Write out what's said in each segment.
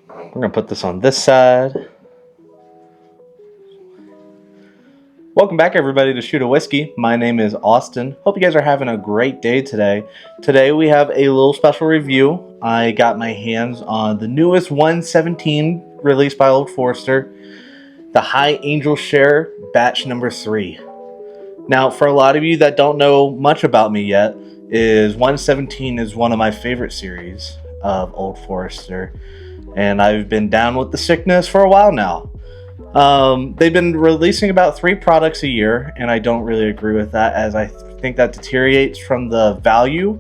We're going to put this on this side. Welcome back, everybody, to Shoot a Whiskey. My name is Austin. Hope you guys are having a great day today. Today we have a little special review. I got my hands on the newest 117 released by Old Forester, the High Angel Share batch number 3. Now, for a lot of you that don't know much about me yet, 117 is one of my favorite series of Old Forester, and I've been down with the sickness for a while now. They've been releasing about 3 products a year, and I don't really agree with that, as I think that deteriorates from the value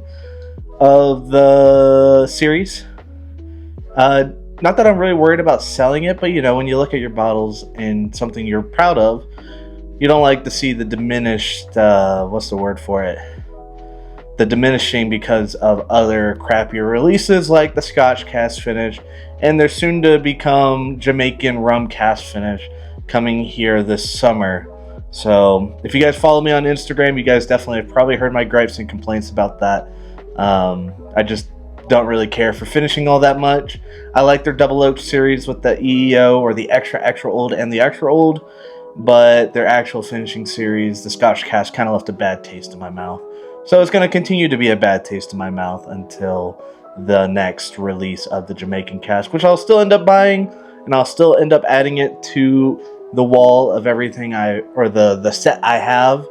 of the series. Not that I'm really worried about selling it, but you know, when you look at your bottles and something you're proud of, you don't like to see the diminished, what's the word for it? The diminishing because of other crappier releases like the Scotch Cask Finish and their soon to become Jamaican Rum Cask Finish coming here this summer. So if you guys follow me on Instagram, you guys definitely have probably heard my gripes and complaints about that. I just don't really care for finishing all that much. I like their double oak series with the EEO or the extra old and the extra old, but their actual finishing series, the Scotch Cask, kind of left a bad taste in my mouth. So it's going to continue to be a bad taste in my mouth until the next release of the Jamaican Cask, which I'll still end up buying, and I'll still end up adding it to the wall of everything the set I have.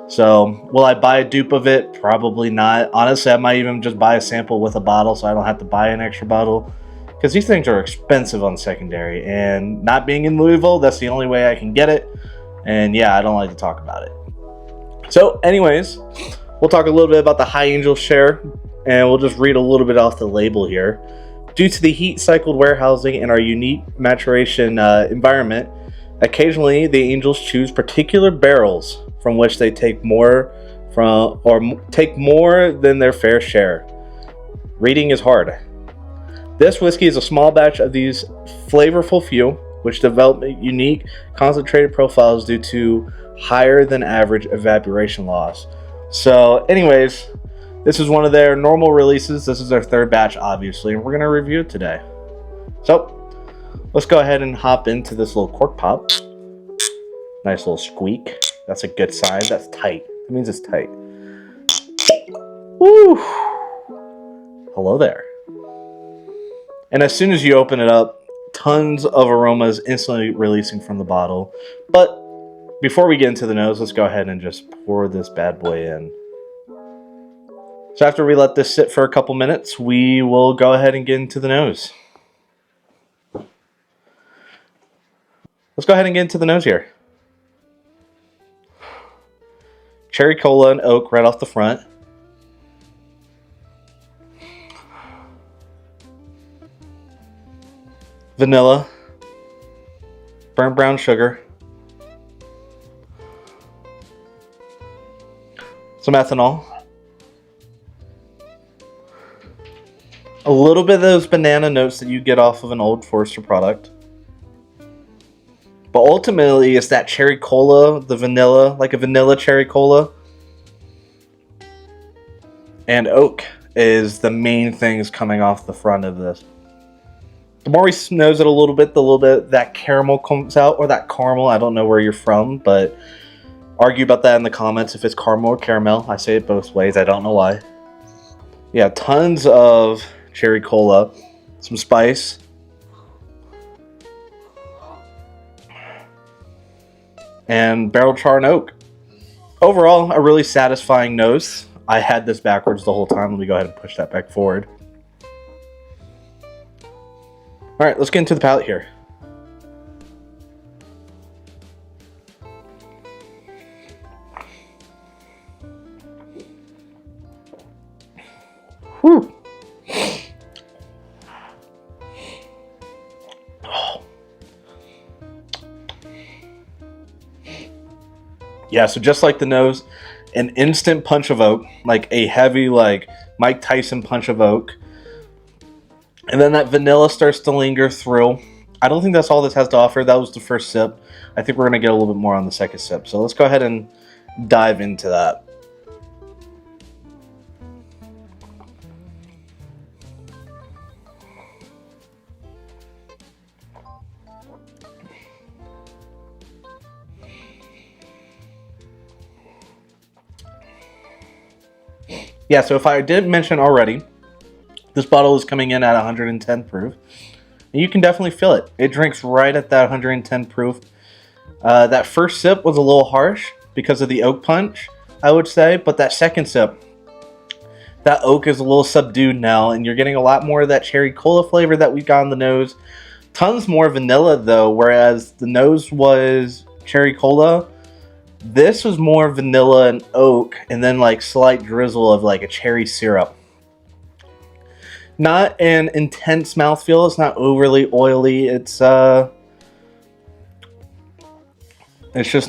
So will I buy a dupe of it? Probably not. Honestly, I might even just buy a sample with a bottle so I don't have to buy an extra bottle, because these things are expensive on secondary, and not being in Louisville, that's the only way I can get it. And yeah, I don't like to talk about it. So anyways, we'll talk a little bit about the High Angel Share, and we'll just read a little bit off the label here. Due to the heat-cycled warehousing and our unique maturation environment, occasionally the Angels choose particular barrels from which they take more than their fair share. Reading is hard. This whiskey is a small batch of these flavorful few, which develop unique concentrated profiles due to higher than average evaporation loss. So anyways, this is one of their normal releases. This is their 3rd batch, obviously, and we're going to review it today. So let's go ahead and hop into this little cork pop. Nice little squeak. That's a good sign. That's tight. That means it's tight. Woo! Hello there. And as soon as you open it up, tons of aromas instantly releasing from the bottle. But before we get into the nose, let's go ahead and just pour this bad boy in. So after we let this sit for a couple minutes, we will go ahead and get into the nose. Let's go ahead and get into the nose here. Cherry cola and oak right off the front. Vanilla. Burnt brown sugar. Some ethanol. A little bit of those banana notes that you get off of an Old Forester product. But ultimately, it's that cherry cola, the vanilla, like a vanilla cherry cola. And oak is the main things coming off the front of this. The more we nose it a little bit that caramel comes out, or that caramel. I don't know where you're from, but argue about that in the comments if it's caramel or caramel. I say it both ways. I don't know why. Yeah, tons of cherry cola, some spice, and barrel char and oak. Overall, a really satisfying nose. I had this backwards the whole time. Let me go ahead and push that back forward. All right, let's get into the palate here. Whew. Oh. Yeah, so just like the nose, an instant punch of oak, like a heavy, like Mike Tyson punch of oak. And then that vanilla starts to linger through. I don't think that's all this has to offer. That was the first sip. I think we're going to get a little bit more on the second sip. So let's go ahead and dive into that. Yeah, so if I didn't mention already, this bottle is coming in at 110 proof. And you can definitely feel it. It drinks right at that 110 proof. That first sip was a little harsh because of the oak punch, I would say. But that second sip, that oak is a little subdued now. And you're getting a lot more of that cherry cola flavor that we got on the nose. Tons more vanilla, though. Whereas the nose was cherry cola, this was more vanilla and oak. And then like slight drizzle of like a cherry syrup. Not an intense mouthfeel. It's not overly oily. It's just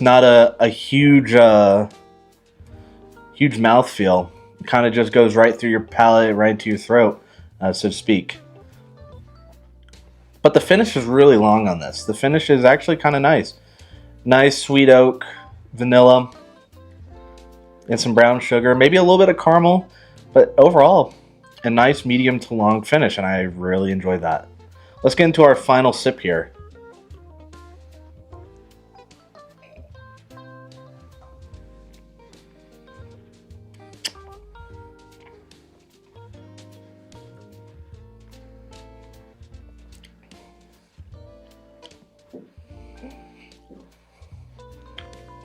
not a huge huge mouthfeel. It kind of just goes right through your palate, right into your throat, so to speak. But the finish is really long on this. The finish is actually kind of nice. Nice sweet oak, vanilla, and some brown sugar. Maybe a little bit of caramel, but overall, a nice medium to long finish, and I really enjoyed that. Let's get into our final sip here.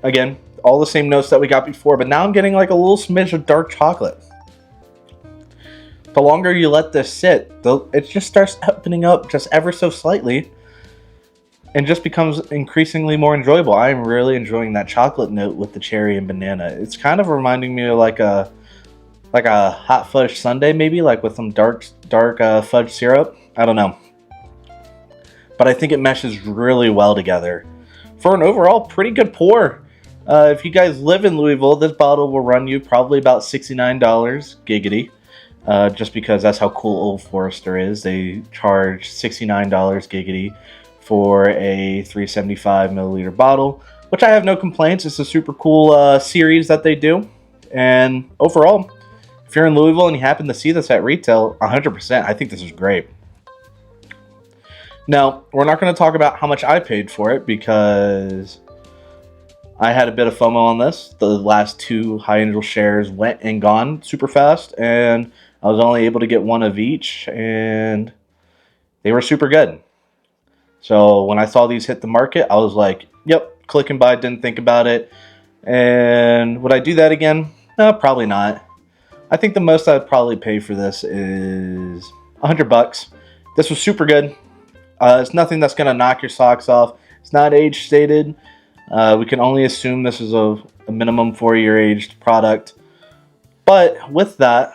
Again, all the same notes that we got before, but now I'm getting like a little smidge of dark chocolate. The longer you let this sit, it just starts opening up just ever so slightly and just becomes increasingly more enjoyable. I am really enjoying that chocolate note with the cherry and banana. It's kind of reminding me of like a hot fudge sundae, maybe, like with some dark fudge syrup. I don't know. But I think it meshes really well together. For an overall pretty good pour. If you guys live in Louisville, this bottle will run you probably about $69, giggity. Just because that's how cool Old Forester is. They charge $69 giggity for a 375 milliliter bottle, which I have no complaints. It's a super cool series that they do. And overall, if you're in Louisville and you happen to see this at retail, 100%, I think this is great. Now, we're not going to talk about how much I paid for it because I had a bit of FOMO on this. The last 2 High Angel shares went and gone super fast, and I was only able to get one of each, and they were super good. So when I saw these hit the market, I was like, yep, click and buy, didn't think about it. And would I do that again? No, probably not. I think the most I'd probably pay for this is $100. This was super good. It's nothing that's going to knock your socks off. It's not age stated. We can only assume this is a minimum 4-year aged product. But with that,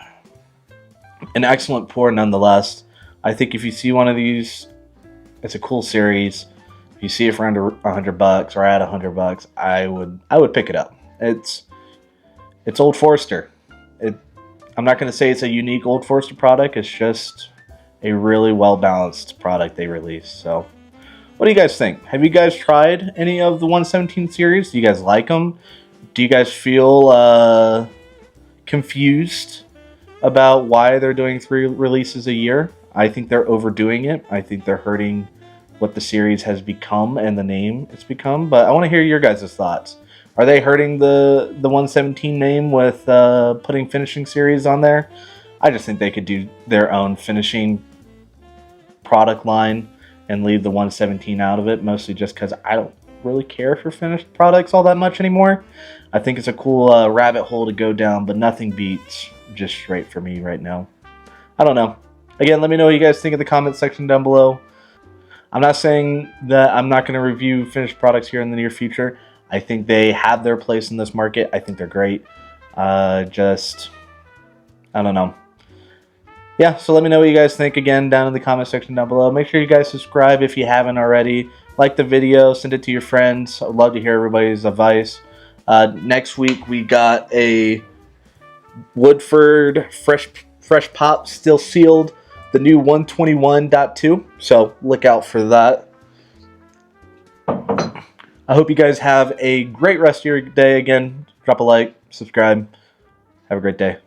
an excellent pour nonetheless. I think if you see one of these, it's a cool series. If you see it for under $100 or at $100, I would pick it up. It's Old Forester. I'm not going to say it's a unique Old Forester product. It's just a really well balanced product they released. So, what do you guys think? Have you guys tried any of the 117 series? Do you guys like them? Do you guys feel confused about why they're doing 3 releases a year? I think they're overdoing it. I think they're hurting what the series has become and the name it's become. But I want to hear your guys' thoughts. Are they hurting the 117 name with putting finishing series on there? I just think they could do their own finishing product line and leave the 117 out of it, mostly just because I don't really care for finished products all that much anymore. I think it's a cool rabbit hole to go down, but nothing beats just straight for me right now. I don't know. Again, let me know what you guys think in the comment section down below. I'm not saying that I'm not going to review finished products here in the near future. I think they have their place in this market. I think they're great. I don't know. Yeah, so let me know what you guys think again down in the comment section down below. Make sure you guys subscribe if you haven't already. Like the video, send it to your friends. I'd love to hear everybody's advice. Next week we got a Woodford Fresh Pop, still sealed, the new 121.2. So look out for that. I hope you guys have a great rest of your day. Again, drop a like, subscribe. Have a great day.